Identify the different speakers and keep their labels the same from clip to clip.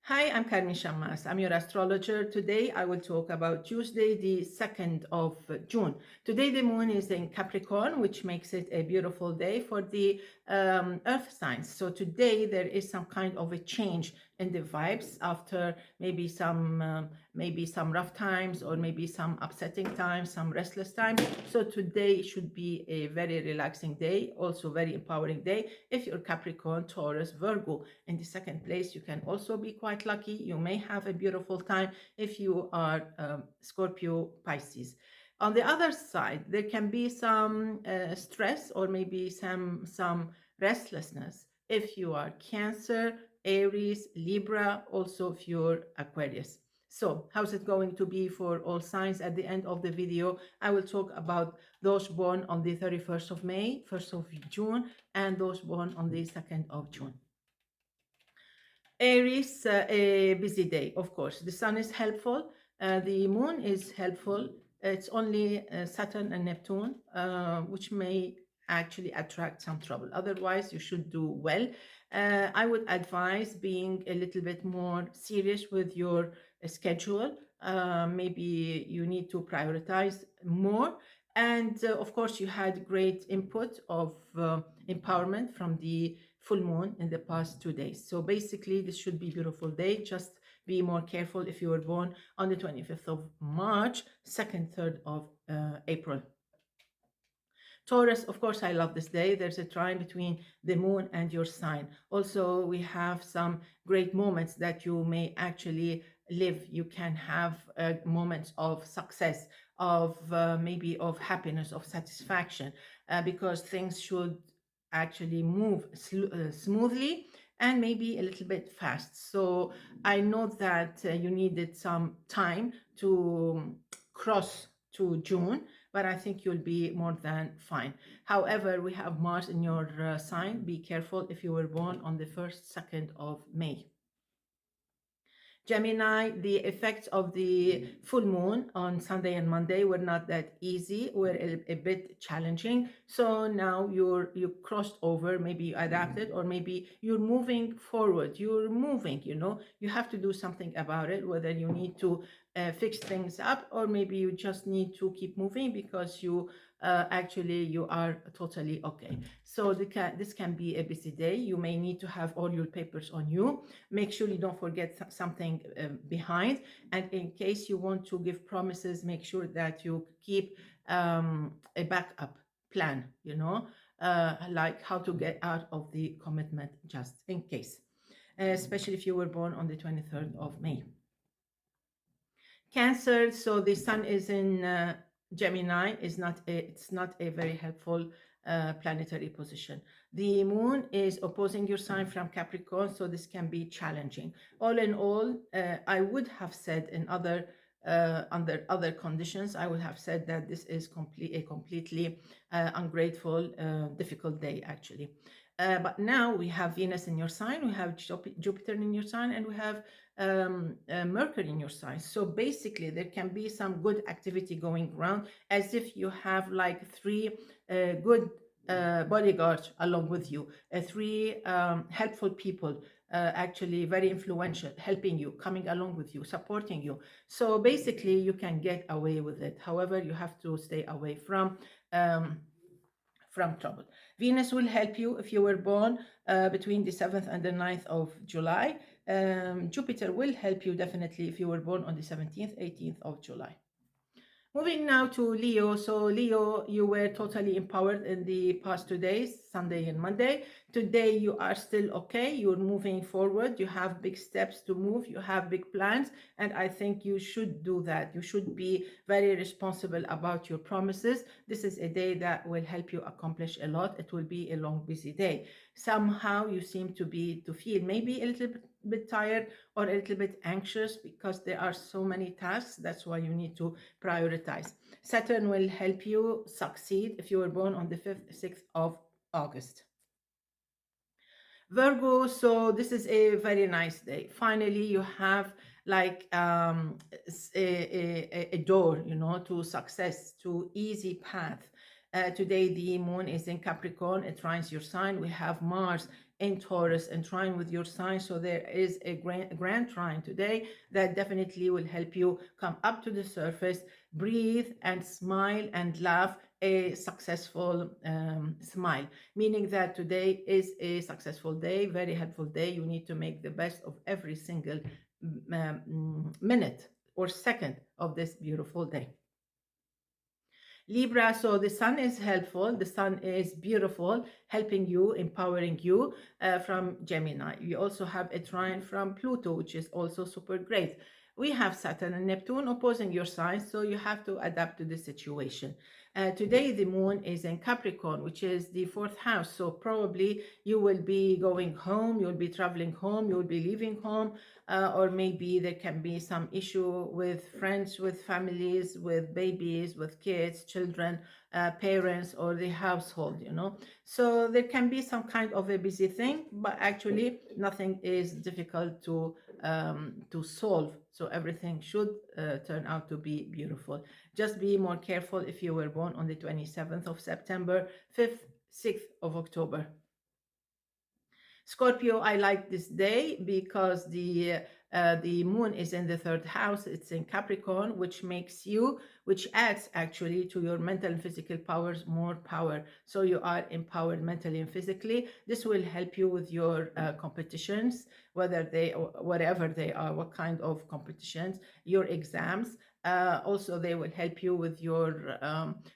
Speaker 1: Hi, I'm Carmen Chammas. I'm your astrologer. Today I will talk about Tuesday, the 2nd of June. Today the moon is in Capricorn, which makes it a beautiful day for the earth signs. So today there is some kind of a change in the vibes after maybe some rough times or maybe some upsetting times, some restless times. So today should be a very relaxing day, also very empowering day. If you're Capricorn, Taurus, Virgo in the second place, you can also be quite lucky. You may have a beautiful time if you are Scorpio, Pisces. On the other side, there can be some stress or maybe some restlessness if you are Cancer, Aries, Libra, also if you're Aquarius. So how's it going to be for all signs? At the end of the video, I will talk about those born on the 31st of May, 1st of June, and those born on the 2nd of June. Aries, a busy day, of course. The sun is helpful. The moon is helpful. It's only Saturn and Neptune, which may actually attract some trouble. Otherwise, you should do well. I would advise being a little bit more serious with your schedule. Maybe you need to prioritize more. And of course, you had great input of empowerment from the full moon in the past 2 days. So basically, this should be a beautiful day. Just be more careful if you were born on the 25th of March, 2nd, 3rd of April. Taurus, of course, I love this day. There's a trine between the moon and your sign. Also, we have some great moments that you may actually live. You can have moments of success, of maybe of happiness, of satisfaction, because things should actually move smoothly and maybe a little bit fast. So I know that you needed some time to cross to June, but I think you'll be more than fine. However, we have Mars in your sign. Be careful if you were born on the 1st, 2nd of May. Gemini, the effects of the full moon on Sunday and Monday were not that easy, were a bit challenging. So now you crossed over, maybe you adapted, or maybe you're moving forward. You're moving, you have to do something about it, whether you need to fix things up, or maybe you just need to keep moving because you are totally okay. So this can be a busy day. You may need to have all your papers on you. Make sure you don't forget something behind. And in case you want to give promises, make sure that you keep a backup plan, like how to get out of the commitment just in case, especially if you were born on the 23rd of May. Cancer, so the sun is in Gemini, it's not a very helpful planetary position. The moon is opposing your sign from Capricorn, so this can be challenging. All in all, I would have said under other conditions, I would have said that this is a completely ungrateful, difficult day, actually. But now we have Venus in your sign, we have Jupiter in your sign, and we have Mercury in your sign. So basically, there can be some good activity going around, as if you have like three good bodyguards along with you, three helpful people, actually very influential, helping you, coming along with you, supporting you. So basically, you can get away with it. However, you have to stay away from trouble. Venus will help you if you were born between the 7th and the 9th of July. Jupiter will help you definitely if you were born on the 17th, 18th of July. Moving now to Leo. So Leo, you were totally empowered in the past 2 days, Sunday and Monday. Today you are still okay. You're moving forward. You have big steps to move. You have big plans. And I think you should do that. You should be very responsible about your promises. This is a day that will help you accomplish a lot. It will be a long, busy day. Somehow you seem to feel maybe a little bit tired or a little bit anxious because there are so many tasks. That's why you need to prioritize. Saturn will help you succeed if you were born on the 5th, 6th of August. Virgo, so this is a very nice day. Finally, you have like a door, to success, to easy path. Today, the moon is in Capricorn. It trines your sign. We have Mars in Taurus and trine with your sign. So there is a grand trine today that definitely will help you come up to the surface, breathe and smile and laugh a successful smile, meaning that today is a successful day, very helpful day. You need to make the best of every single minute or second of this beautiful day. Libra, so the sun is helpful, the sun is beautiful, helping you, empowering you from Gemini. We also have a trine from Pluto, which is also super great. We have Saturn and Neptune opposing your sign, so you have to adapt to the situation. Today, the moon is in Capricorn, which is the fourth house. So probably you will be going home, you'll be traveling home, you'll be leaving home, or maybe there can be some issue with friends, with families, with babies, with kids, children, parents, or the household, you know. So there can be some kind of a busy thing, but actually nothing is difficult to solve. So everything should turn out to be beautiful. Just be more careful if you were born on the 27th of September, 5th, 6th of October. Scorpio, I like this day because the moon is in the third house. It's in Capricorn, which adds actually to your mental and physical powers more power. So you are empowered mentally and physically. This will help you with your competitions, whatever they are, what kind of competitions, your exams. Also, they will help you with your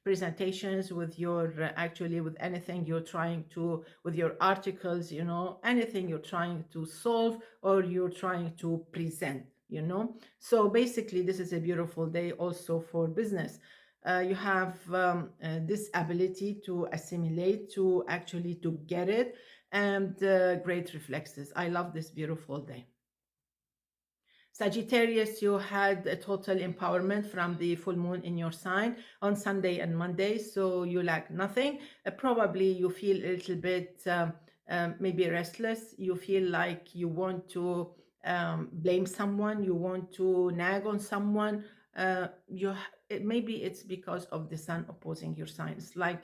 Speaker 1: presentations, with your actually with anything you're trying to, with your articles, you know, anything you're trying to solve or you're trying to present, you know. So basically, this is a beautiful day also for business. You have this ability to assimilate, to actually to get it, and great reflexes. I love this beautiful day. Sagittarius, you had a total empowerment from the full moon in your sign on Sunday and Monday, so you lack nothing. Probably you feel a little bit maybe restless. You feel like you want to blame someone, you want to nag on someone. Maybe it's because of the sun opposing your sign.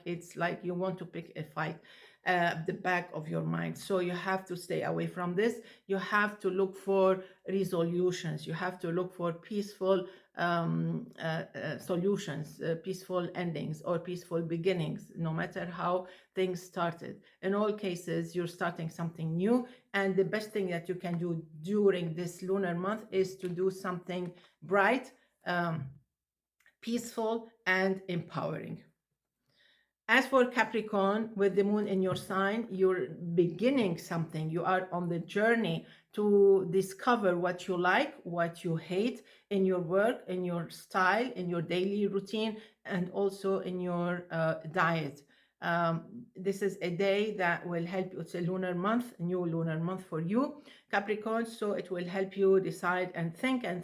Speaker 1: It's like you want to pick a fight at the back of your mind. So you have to stay away from this. You have to look for resolutions. You have to look for peaceful solutions, peaceful endings, or peaceful beginnings, no matter how things started. In all cases, you're starting something new. And the best thing that you can do during this lunar month is to do something bright, peaceful, and empowering. As for Capricorn, with the moon in your sign, you're beginning something. You are on the journey to discover what you like, what you hate in your work, in your style, in your daily routine, and also in your diet. This is a day that will help you. It's a lunar month, new lunar month for you, Capricorn. So it will help you decide and think and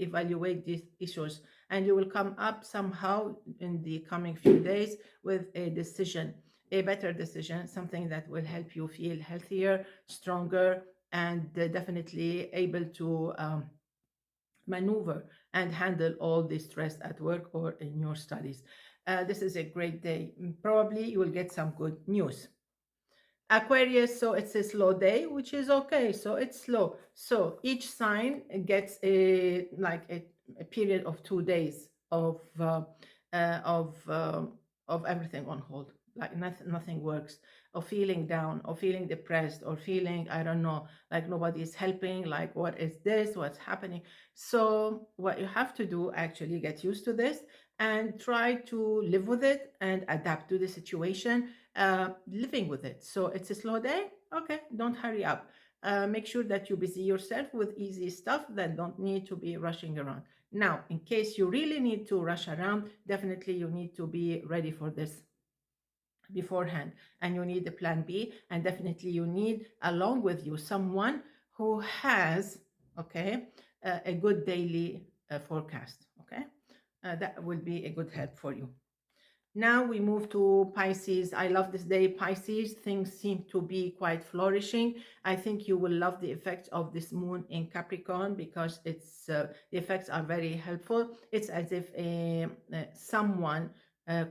Speaker 1: evaluate these issues. And you will come up somehow in the coming few days with a decision, a better decision, something that will help you feel healthier, stronger, and definitely able to maneuver and handle all the stress at work or in your studies. This is a great day. Probably you will get some good news. Aquarius, so it's a slow day, which is okay. So it's slow. So each sign gets a period of 2 days of of everything on hold. Like nothing works, or feeling down, or feeling depressed, or feeling, I don't know, like nobody is helping. Like, what is this? What's happening? So what you have to do, actually get used to this and try to live with it and adapt to the situation, living with it. So it's a slow day. Okay, don't hurry up. Make sure that you busy yourself with easy stuff that don't need to be rushing around. Now, in case you really need to rush around, definitely you need to be ready for this beforehand, and you need a plan B, and definitely you need along with you someone who has, okay, a good daily forecast. Okay, that will be a good help for you. Now we move to Pisces. I love this day, Pisces. Things seem to be quite flourishing. I think you will love the effects of this moon in Capricorn because the effects are very helpful. It's as if someone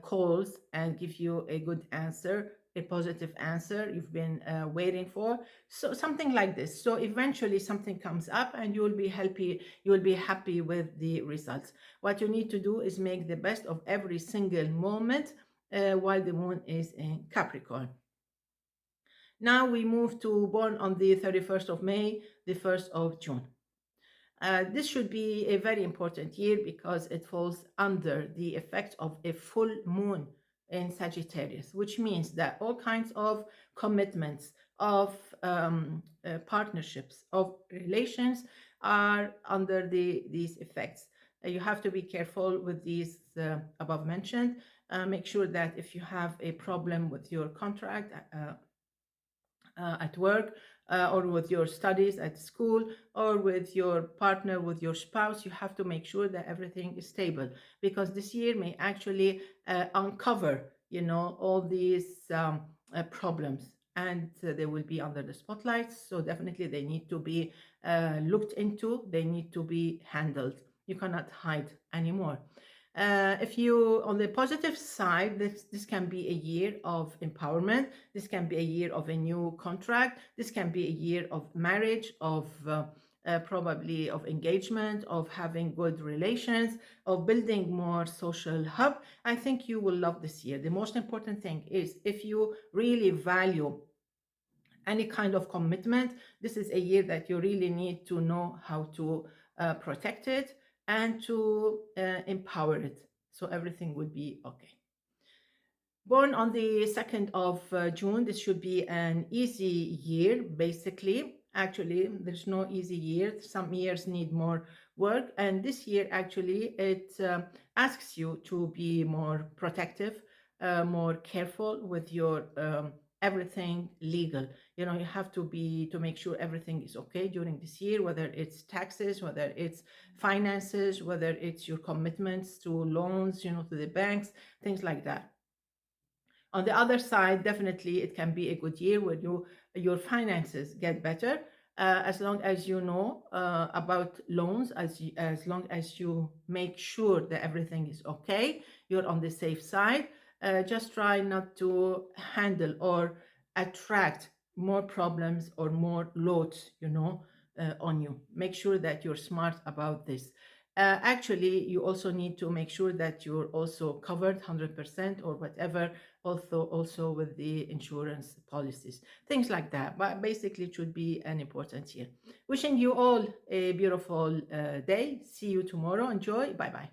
Speaker 1: calls and gives you a good answer a positive answer you've been waiting for. So something like this. So eventually something comes up and you will be happy. You will be happy with the results. What you need to do is make the best of every single moment while the moon is in Capricorn. Now we move to born on the 31st of May, the 1st of June. This should be a very important year because it falls under the effect of a full moon in Sagittarius, which means that all kinds of commitments, of partnerships, of relations are under these effects. You have to be careful with these above mentioned. Make sure that if you have a problem with your contract, at work, or with your studies at school, or with your partner, with your spouse, you have to make sure that everything is stable, because this year may actually uncover, all these problems, and they will be under the spotlight. So definitely they need to be looked into, they need to be handled. You cannot hide anymore. If you, on the positive side, this can be a year of empowerment. This can be a year of a new contract. This can be a year of marriage, of probably of engagement, of having good relations, of building more social hub. I think you will love this year. The most important thing is, if you really value any kind of commitment, this is a year that you really need to know how to protect it and to empower it, so everything would be okay. Born on the 2nd of June, this should be an easy year, basically. Actually, there's no easy year. Some years need more work. And this year, actually, it asks you to be more protective, more careful with your everything legal. You have to make sure everything is okay during this year, whether it's taxes, whether it's finances, whether it's your commitments to loans, to the banks, things like that. On the other side, definitely it can be a good year where your finances get better, as long as you know about loans, as long as you make sure that everything is okay, you're on the safe side. Just try not to handle or attract more problems or more loads, on you. Make sure that you're smart about this. Actually, you also need to make sure that you're also covered 100% or whatever, also with the insurance policies, things like that. But basically, it should be an important year. Wishing you all a beautiful day. See you tomorrow. Enjoy. Bye bye.